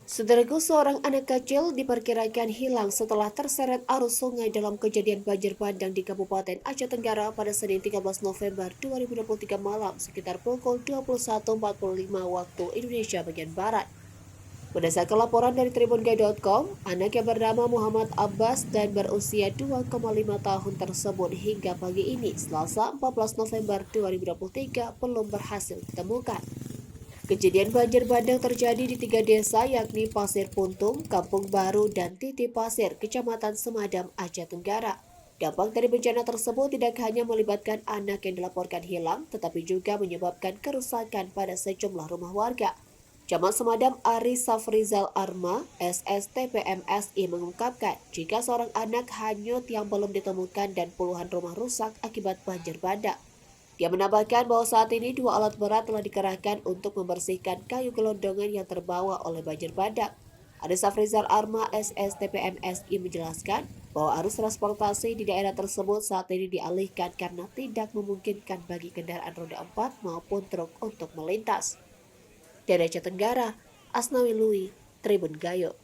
Saudaraku, seorang anak kecil diperkirakan hilang setelah terseret arus sungai dalam kejadian banjir bandang di Kabupaten Aceh Tenggara pada Senin 13 November 2023 malam sekitar pukul 21.45 waktu Indonesia bagian Barat. Berdasarkan laporan dari tribungai.com, anak yang bernama Muhammad Abbas dan berusia 2,5 tahun tersebut hingga pagi ini, Selasa 14 November 2023, belum berhasil ditemukan. Kejadian banjir bandang terjadi di 3 desa yakni Pasir Puntung, Kampung Baru, dan Titi Pasir, Kecamatan Semadam, Aceh Tenggara. Dampak dari bencana tersebut tidak hanya melibatkan anak yang dilaporkan hilang, tetapi juga menyebabkan kerusakan pada sejumlah rumah warga. Camat Semadam Ari Safrizal Arma, SSTPMSI mengungkapkan jika seorang anak hanyut yang belum ditemukan dan puluhan rumah rusak akibat banjir bandang. Dia menambahkan bahwa saat ini 2 alat berat telah dikerahkan untuk membersihkan kayu gelondongan yang terbawa oleh banjir bandang. Ada Safrizal Arma SSTPMSI menjelaskan bahwa arus transportasi di daerah tersebut saat ini dialihkan karena tidak memungkinkan bagi kendaraan roda 4 maupun truk untuk melintas. Dari Aceh Tenggara, Asnawi Lui, Tribun Gayo.